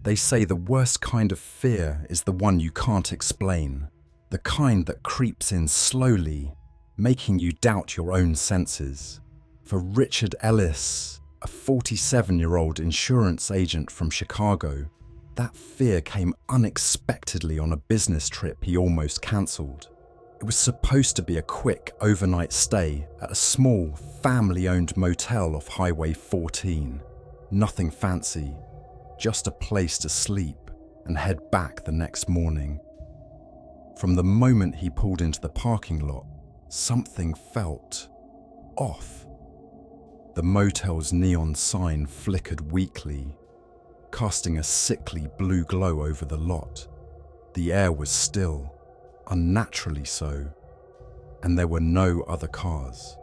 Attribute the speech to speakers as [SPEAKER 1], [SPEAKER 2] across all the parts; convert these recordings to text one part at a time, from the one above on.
[SPEAKER 1] They say the worst kind of fear is the one you can't explain, the kind that creeps in slowly, making you doubt your own senses. For Richard Ellis, a 47-year-old insurance agent from Chicago, that fear came unexpectedly on a business trip he almost cancelled. It was supposed to be a quick overnight stay at a small, family-owned motel off Highway 14. Nothing fancy, just a place to sleep and head back the next morning. From the moment he pulled into the parking lot, something felt off. The motel's neon sign flickered weakly, casting a sickly blue glow over the lot. The air was still, unnaturally so, and there were no other cars.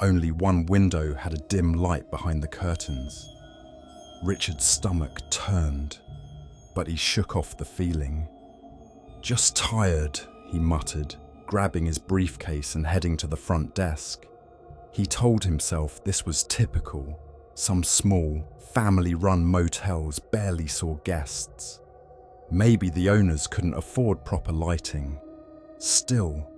[SPEAKER 1] Only one window had a dim light behind the curtains. Richard's stomach turned, but he shook off the feeling. "Just tired," he muttered, grabbing his briefcase and heading to the front desk. He told himself this was typical. Some small, family-run motels barely saw guests. Maybe the owners couldn't afford proper lighting. Still,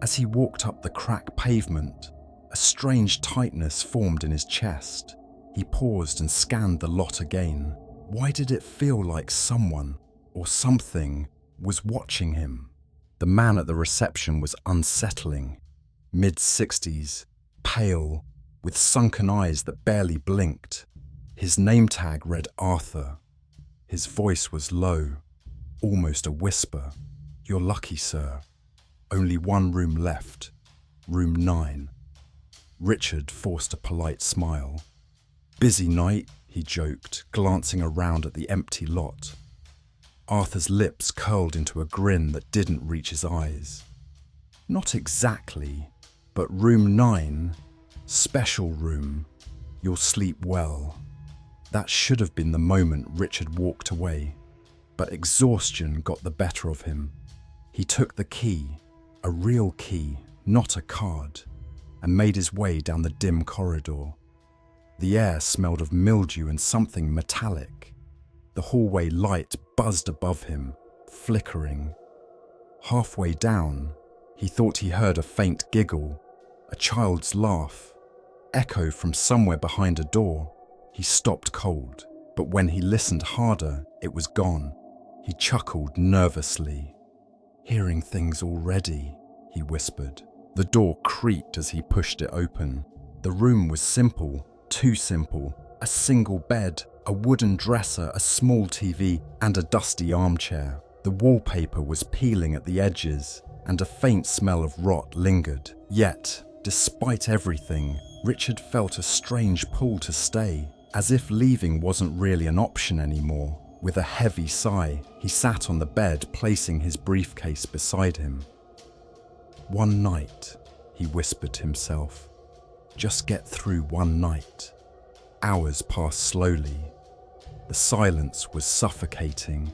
[SPEAKER 1] as he walked up the cracked pavement, a strange tightness formed in his chest. He paused and scanned the lot again. Why did it feel like someone, or something, was watching him? The man at the reception was unsettling. Mid-60s, pale, with sunken eyes that barely blinked. His name tag read Arthur. His voice was low, almost a whisper. "You're lucky, sir. Only one room left. Room 9. Richard forced a polite smile. "Busy night," he joked, glancing around at the empty lot. Arthur's lips curled into a grin that didn't reach his eyes. "Not exactly, but room 9, special room. You'll sleep well." That should have been the moment Richard walked away, but exhaustion got the better of him. He took the key, a real key, not a card, and made his way down the dim corridor. The air smelled of mildew and something metallic. The hallway light buzzed above him, flickering. Halfway down, he thought he heard a faint giggle, a child's laugh, echo from somewhere behind a door. He stopped cold, but when he listened harder, it was gone. He chuckled nervously. "Hearing things already," he whispered. The door creaked as he pushed it open. The room was simple, too simple. A single bed, a wooden dresser, a small TV, and a dusty armchair. The wallpaper was peeling at the edges, and a faint smell of rot lingered. Yet, despite everything, Richard felt a strange pull to stay, as if leaving wasn't really an option anymore. With a heavy sigh, he sat on the bed, placing his briefcase beside him. "One night," he whispered to himself. "Just get through one night." Hours passed slowly. The silence was suffocating.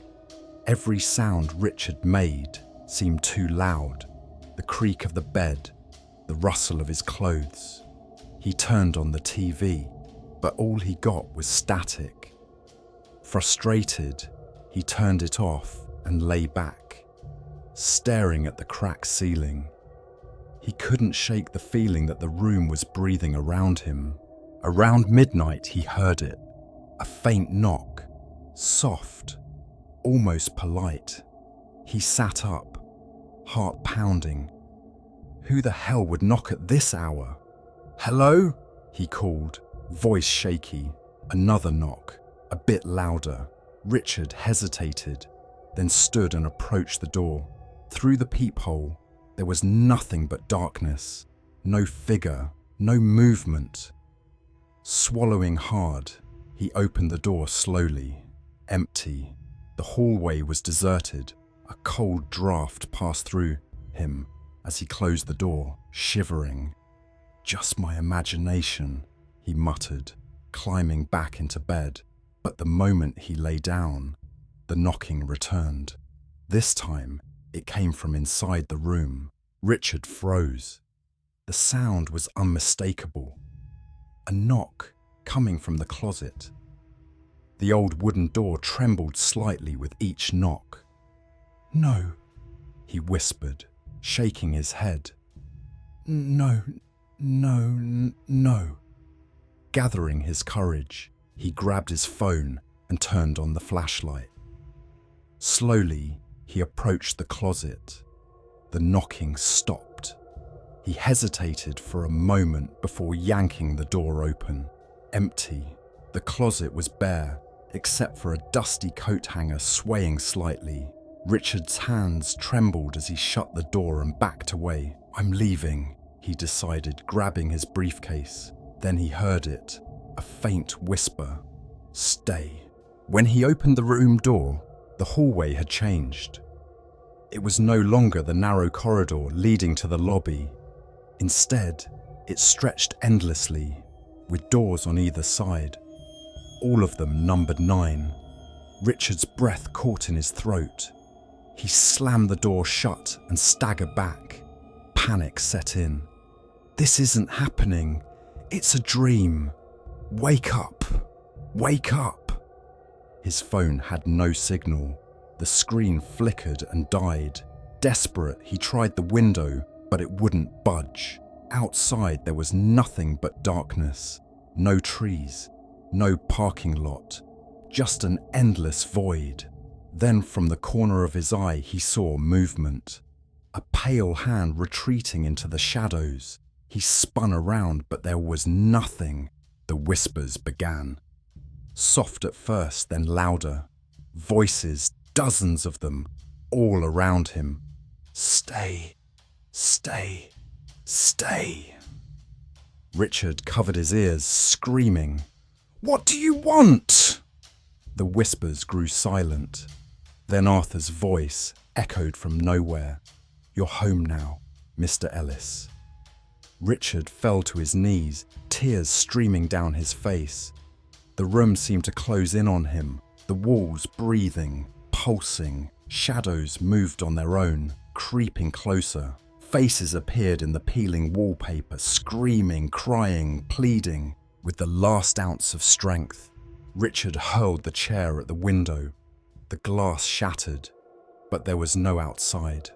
[SPEAKER 1] Every sound Richard made seemed too loud. The creak of the bed, the rustle of his clothes. He turned on the TV, but all he got was static. Frustrated, he turned it off and lay back, staring at the cracked ceiling. He couldn't shake the feeling that the room was breathing around him. Around midnight, he heard it. A faint knock, soft, almost polite. He sat up, heart pounding. Who the hell would knock at this hour? "Hello?" he called, voice shaky. Another knock, a bit louder. Richard hesitated, then stood and approached the door. Through the peephole, there was nothing but darkness. No figure, no movement. Swallowing hard, he opened the door slowly. Empty. The hallway was deserted. A cold draft passed through him as he closed the door, shivering. "Just my imagination," he muttered, climbing back into bed. But the moment he lay down, the knocking returned. This time, it came from inside the room. Richard froze. The sound was unmistakable. A knock coming from the closet. The old wooden door trembled slightly with each knock. "No," he whispered, shaking his head. "No, no." Gathering his courage, he grabbed his phone and turned on the flashlight. Slowly, he approached the closet. The knocking stopped. He hesitated for a moment before yanking the door open. Empty. The closet was bare, except for a dusty coat hanger swaying slightly. Richard's hands trembled as he shut the door and backed away. "I'm leaving," he decided, grabbing his briefcase. Then he heard it, a faint whisper. "Stay." When he opened the room door, the hallway had changed. It was no longer the narrow corridor leading to the lobby. Instead, it stretched endlessly, with doors on either side. All of them numbered 9. Richard's breath caught in his throat. He slammed the door shut and staggered back. Panic set in. "This isn't happening. It's a dream. Wake up. Wake up." His phone had no signal. The screen flickered and died. Desperate, he tried the window, but it wouldn't budge. Outside, there was nothing but darkness. No trees, no parking lot, just an endless void. Then from the corner of his eye, he saw movement. A pale hand retreating into the shadows. He spun around, but there was nothing. The whispers began. Soft at first, then louder. Voices, dozens of them, all around him. "Stay, stay, stay." Richard covered his ears, screaming, "What do you want?" The whispers grew silent. Then Arthur's voice echoed from nowhere. "You're home now, Mr. Ellis." Richard fell to his knees, tears streaming down his face. The room seemed to close in on him, the walls breathing, pulsing. Shadows moved on their own, creeping closer. Faces appeared in the peeling wallpaper, screaming, crying, pleading. With the last ounce of strength, Richard hurled the chair at the window. The glass shattered, but there was no outside,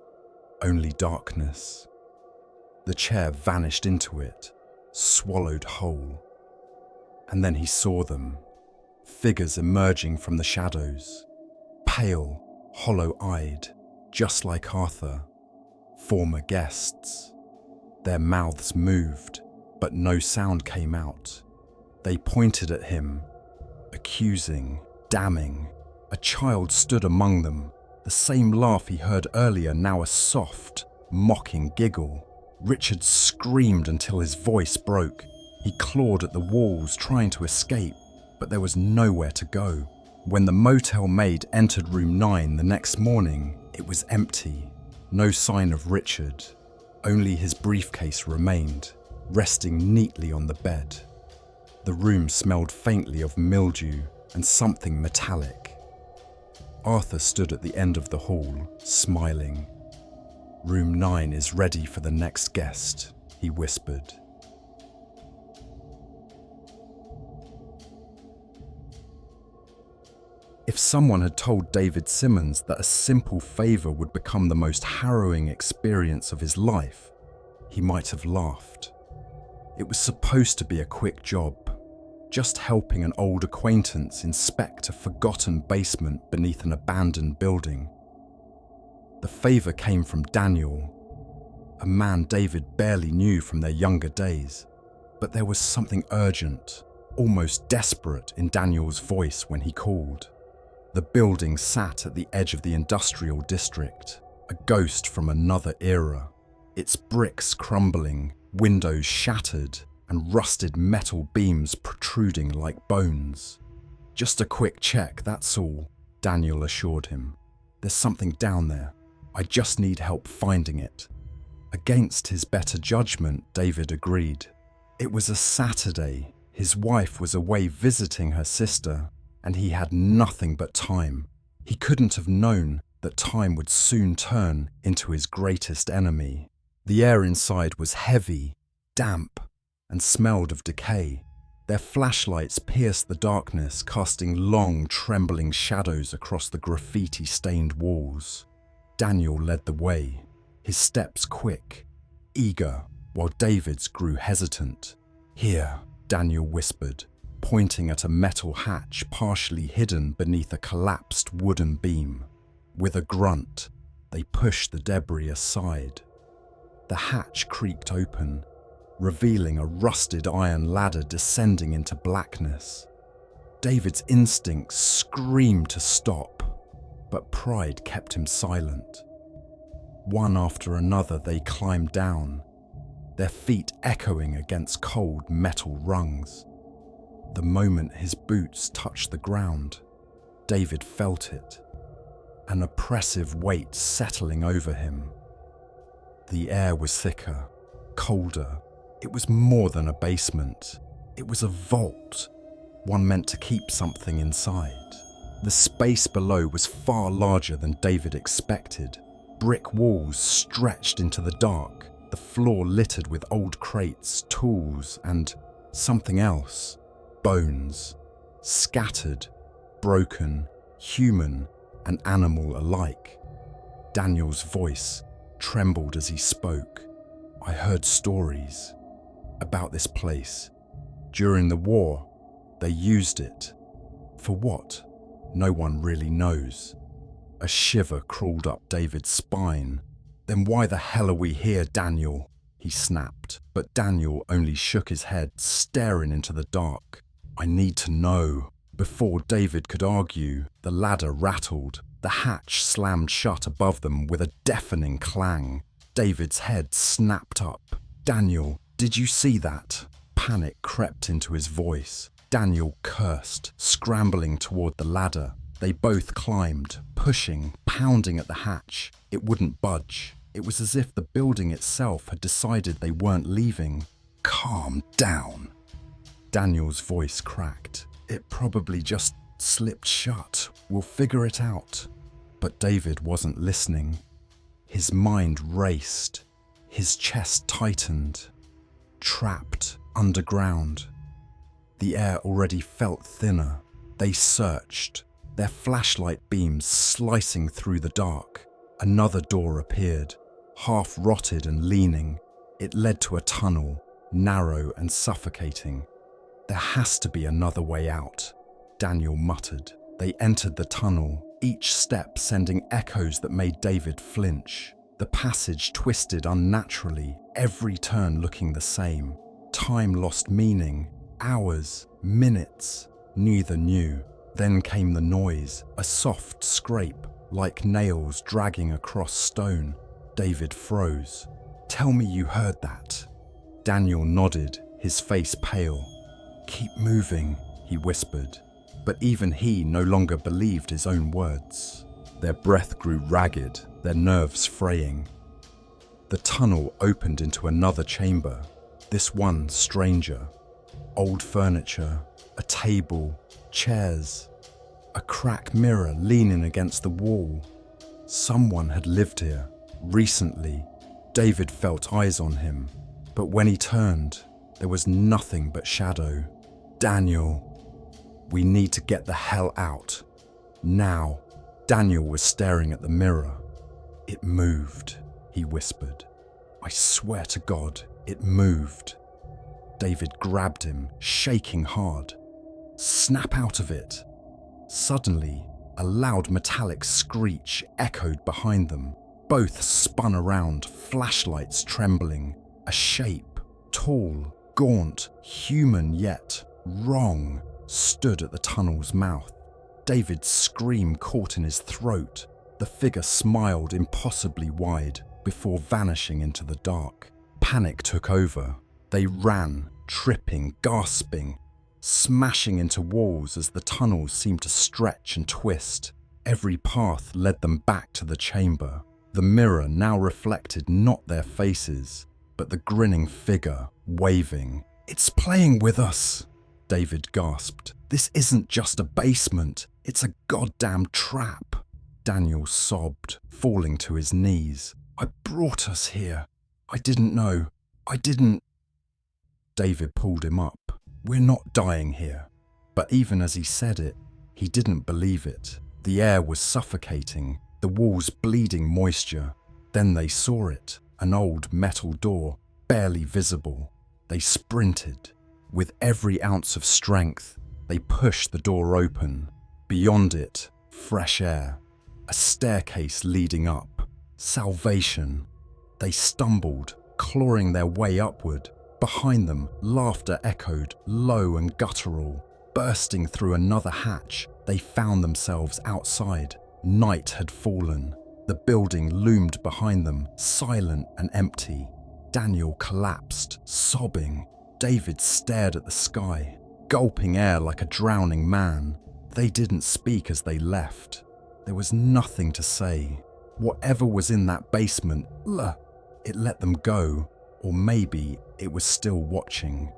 [SPEAKER 1] only darkness. The chair vanished into it, swallowed whole. And then he saw them, figures emerging from the shadows, pale, hollow-eyed, just like Arthur, former guests. Their mouths moved, but no sound came out. They pointed at him, accusing, damning. A child stood among them, the same laugh he heard earlier, now a soft, mocking giggle. Richard screamed until his voice broke. He clawed at the walls, trying to escape, but there was nowhere to go. When the motel maid entered room 9 the next morning, it was empty. No sign of Richard. Only his briefcase remained, resting neatly on the bed. The room smelled faintly of mildew and something metallic. Arthur stood at the end of the hall, smiling. "Room 9 is ready for the next guest," he whispered. If someone had told David Simmons that a simple favor would become the most harrowing experience of his life, he might have laughed. It was supposed to be a quick job, just helping an old acquaintance inspect a forgotten basement beneath an abandoned building. The favor came from Daniel, a man David barely knew from their younger days, but there was something urgent, almost desperate in Daniel's voice when he called. The building sat at the edge of the industrial district, a ghost from another era, its bricks crumbling, windows shattered, and rusted metal beams protruding like bones. "Just a quick check, that's all," Daniel assured him. "There's something down there. I just need help finding it." Against his better judgment, David agreed. It was a Saturday. His wife was away visiting her sister, and he had nothing but time. He couldn't have known that time would soon turn into his greatest enemy. The air inside was heavy, damp, and smelled of decay. Their flashlights pierced the darkness, casting long, trembling shadows across the graffiti-stained walls. Daniel led the way, his steps quick, eager, while David's grew hesitant. "Here," Daniel whispered, pointing at a metal hatch partially hidden beneath a collapsed wooden beam. With a grunt, they pushed the debris aside. The hatch creaked open, revealing a rusted iron ladder descending into blackness. David's instincts screamed to stop, but pride kept him silent. One after another they climbed down, their feet echoing against cold metal rungs. The moment his boots touched the ground, David felt it, an oppressive weight settling over him. The air was thicker, colder. It was more than a basement. It was a vault, one meant to keep something inside. The space below was far larger than David expected. Brick walls stretched into the dark, the floor littered with old crates, tools, and something else. Bones, scattered, broken, human and animal alike. Daniel's voice trembled as he spoke. "I heard stories about this place. During the war, they used it. For what? No one really knows." A shiver crawled up David's spine. "Then why the hell are we here, Daniel?" he snapped. But Daniel only shook his head, staring into the dark. "I need to know." Before David could argue, the ladder rattled. The hatch slammed shut above them with a deafening clang. David's head snapped up. "Daniel, did you see that?" Panic crept into his voice. Daniel cursed, scrambling toward the ladder. They both climbed, pushing, pounding at the hatch. It wouldn't budge. It was as if the building itself had decided they weren't leaving. "Calm down." Daniel's voice cracked. "It probably just slipped shut. We'll figure it out." But David wasn't listening. His mind raced. His chest tightened. Trapped underground. The air already felt thinner. They searched, their flashlight beams slicing through the dark. Another door appeared, half rotted and leaning. It led to a tunnel, narrow and suffocating. "There has to be another way out," Daniel muttered. They entered the tunnel, each step sending echoes that made David flinch. The passage twisted unnaturally, every turn looking the same. Time lost meaning. Hours, minutes, neither knew. Then came the noise, a soft scrape, like nails dragging across stone. David froze. "Tell me you heard that." Daniel nodded, his face pale. "Keep moving," he whispered. But even he no longer believed his own words. Their breath grew ragged, their nerves fraying. The tunnel opened into another chamber, this one stranger. Old furniture, a table, chairs, a cracked mirror leaning against the wall. Someone had lived here, recently. David felt eyes on him, but when he turned, there was nothing but shadow. "Daniel, we need to get the hell out. Now." Daniel was staring at the mirror. "It moved," he whispered. "I swear to God, it moved." David grabbed him, shaking hard. "Snap out of it." Suddenly, a loud metallic screech echoed behind them. Both spun around, flashlights trembling. A shape, tall, gaunt, human yet wrong, stood at the tunnel's mouth. David's scream caught in his throat. The figure smiled impossibly wide before vanishing into the dark. Panic took over. They ran, tripping, gasping, smashing into walls as the tunnels seemed to stretch and twist. Every path led them back to the chamber. The mirror now reflected not their faces, but the grinning figure, waving. "It's playing with us," David gasped. "This isn't just a basement, it's a goddamn trap." Daniel sobbed, falling to his knees. "I brought us here. I didn't know. I didn't." David pulled him up. "We're not dying here." But even as he said it, he didn't believe it. The air was suffocating, the walls bleeding moisture. Then they saw it, an old metal door, barely visible. They sprinted. With every ounce of strength, they pushed the door open. Beyond it, fresh air. A staircase leading up. Salvation. They stumbled, clawing their way upward. Behind them, laughter echoed, low and guttural. Bursting through another hatch, they found themselves outside. Night had fallen. The building loomed behind them, silent and empty. Daniel collapsed, sobbing. David stared at the sky, gulping air like a drowning man. They didn't speak as they left. There was nothing to say. Whatever was in that basement, it let them go, or maybe it was still watching.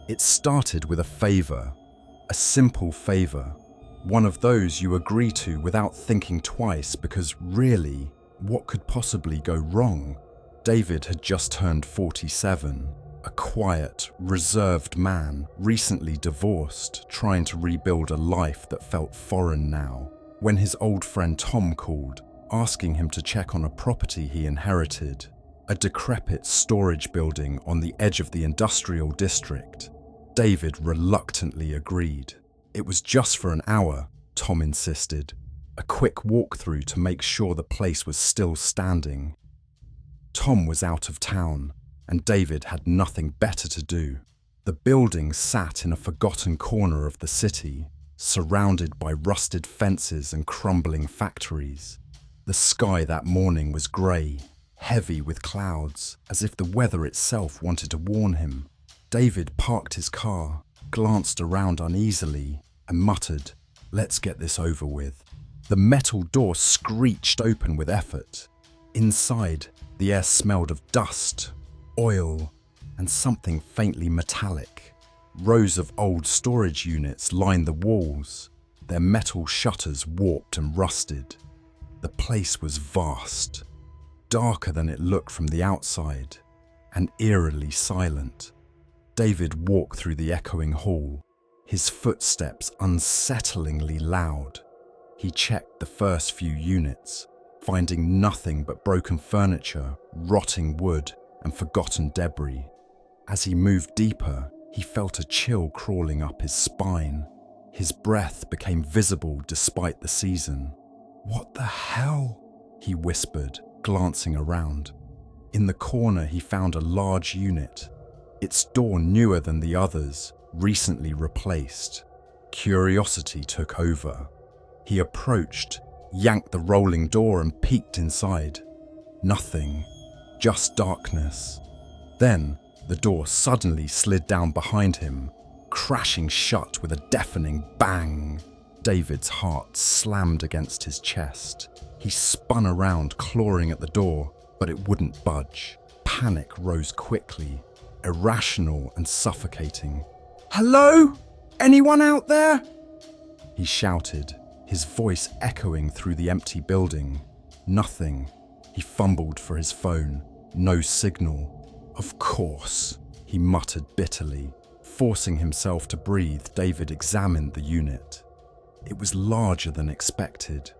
[SPEAKER 1] It started with a favor, a simple favor, one of those you agree to without thinking twice because really, what could possibly go wrong? David had just turned 47, a quiet, reserved man, recently divorced, trying to rebuild a life that felt foreign now, when his old friend Tom called, asking him to check on a property he inherited, a decrepit storage building on the edge of the industrial district. David reluctantly agreed. It was just for an hour, Tom insisted, a quick walkthrough to make sure the place was still standing. Tom was out of town, and David had nothing better to do. The building sat in a forgotten corner of the city, surrounded by rusted fences and crumbling factories. The sky that morning was grey, heavy with clouds, as if the weather itself wanted to warn him. David parked his car, glanced around uneasily, and muttered, "Let's get this over with." The metal door screeched open with effort. Inside, the air smelled of dust, oil, and something faintly metallic. Rows of old storage units lined the walls, their metal shutters warped and rusted. The place was vast, darker than it looked from the outside, and eerily silent. David walked through the echoing hall, his footsteps unsettlingly loud. He checked the first few units, finding nothing but broken furniture, rotting wood, and forgotten debris. As he moved deeper, he felt a chill crawling up his spine. His breath became visible despite the season. "What the hell?" he whispered, glancing around. In the corner, he found a large unit, its door newer than the others, recently replaced. Curiosity took over. He approached, yanked the rolling door and peeked inside. Nothing, just darkness. Then, the door suddenly slid down behind him, crashing shut with a deafening bang. David's heart slammed against his chest. He spun around, clawing at the door, but it wouldn't budge. Panic rose quickly, irrational and suffocating. "Hello? Anyone out there?" he shouted, his voice echoing through the empty building. Nothing. He fumbled for his phone. No signal. "Of course," he muttered bitterly. Forcing himself to breathe, David examined the unit. It was larger than expected,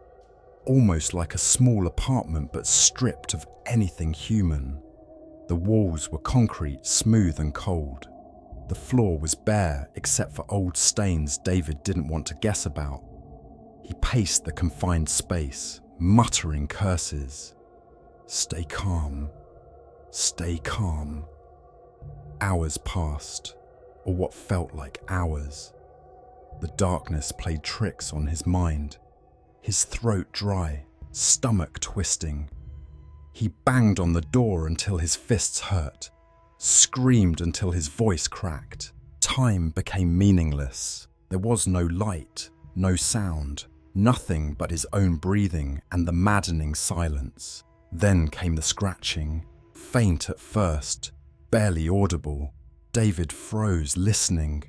[SPEAKER 1] almost like a small apartment but stripped of anything human. The walls were concrete, smooth and cold. The floor was bare except for old stains David didn't want to guess about. He paced the confined space, muttering curses. "Stay calm. Stay calm." Hours passed, or what felt like hours. The darkness played tricks on his mind. His throat dry, stomach twisting. He banged on the door until his fists hurt, screamed until his voice cracked. Time became meaningless. There was no light, no sound, nothing but his own breathing and the maddening silence. Then came the scratching, faint at first, barely audible. David froze, listening.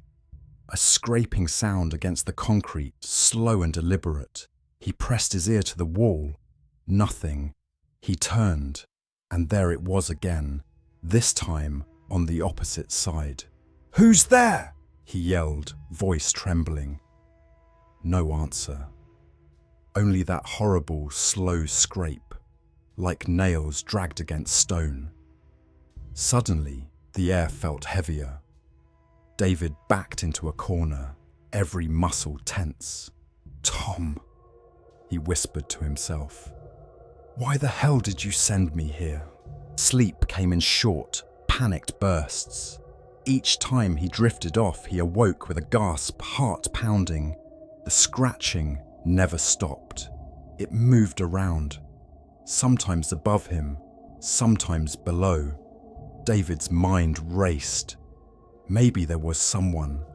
[SPEAKER 1] A scraping sound against the concrete, slow and deliberate. He pressed his ear to the wall. Nothing. He turned. And there it was again, this time on the opposite side. "Who's there?" he yelled, voice trembling. No answer. Only that horrible, slow scrape, like nails dragged against stone. Suddenly, the air felt heavier. David backed into a corner, every muscle tense. "Tom," he whispered to himself. "Why the hell did you send me here?" Sleep came in short, panicked bursts. Each time he drifted off, he awoke with a gasp, heart pounding. The scratching never stopped. It moved around, sometimes above him, sometimes below. David's mind raced. Maybe there was someone,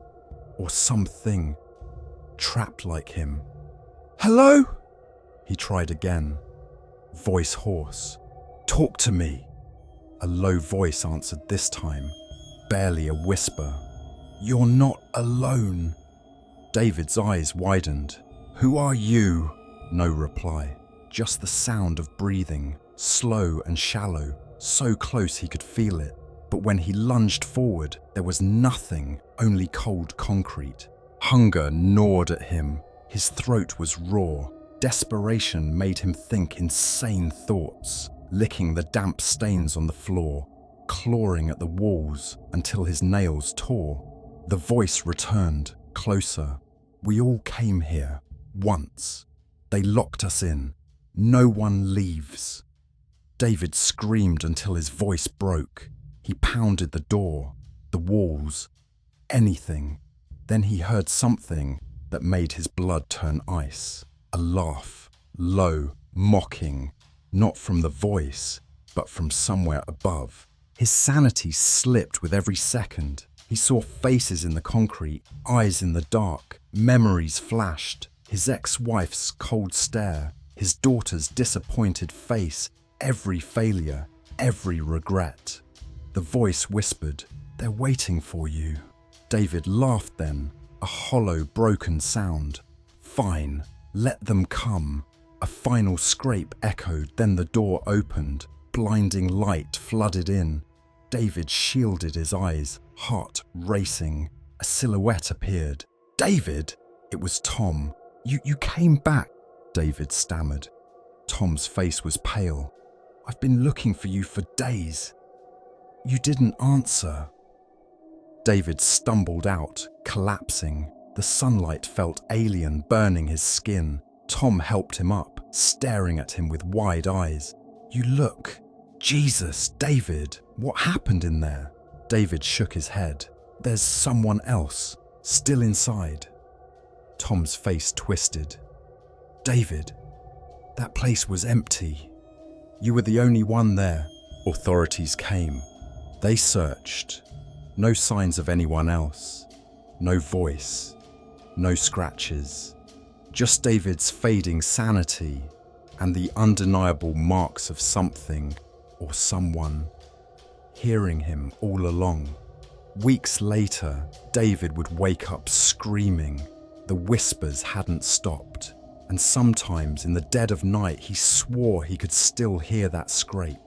[SPEAKER 1] or something, trapped like him. "Hello?" He tried again, voice hoarse. "Talk to me." A low voice answered this time, barely a whisper. "You're not alone." David's eyes widened. "Who are you?" No reply, just the sound of breathing, slow and shallow, so close he could feel it. But when he lunged forward, there was nothing, only cold concrete. Hunger gnawed at him. His throat was raw. Desperation made him think insane thoughts, licking the damp stains on the floor, clawing at the walls until his nails tore. The voice returned, closer. "We all came here, once. They locked us in. No one leaves." David screamed until his voice broke. He pounded the door, the walls, anything. Then he heard something that made his blood turn ice. A laugh, low, mocking, not from the voice, but from somewhere above. His sanity slipped with every second. He saw faces in the concrete, eyes in the dark, memories flashed. His ex-wife's cold stare, his daughter's disappointed face, every failure, every regret. The voice whispered, "They're waiting for you." David laughed then, a hollow, broken sound. "Fine, let them come." A final scrape echoed, then the door opened. Blinding light flooded in. David shielded his eyes, heart racing. A silhouette appeared. "David!" It was Tom. You came back," David stammered. Tom's face was pale. "I've been looking for you for days. You didn't answer." David stumbled out, collapsing. The sunlight felt alien, burning his skin. Tom helped him up, staring at him with wide eyes. "You look... Jesus, David, what happened in there?" David shook his head. "There's someone else, still inside." Tom's face twisted. "David, that place was empty. You were the only one there." Authorities came. They searched. No signs of anyone else. No voice. No scratches. Just David's fading sanity and the undeniable marks of something or someone hearing him all along. Weeks later, David would wake up screaming. The whispers hadn't stopped, and sometimes in the dead of night he swore he could still hear that scrape.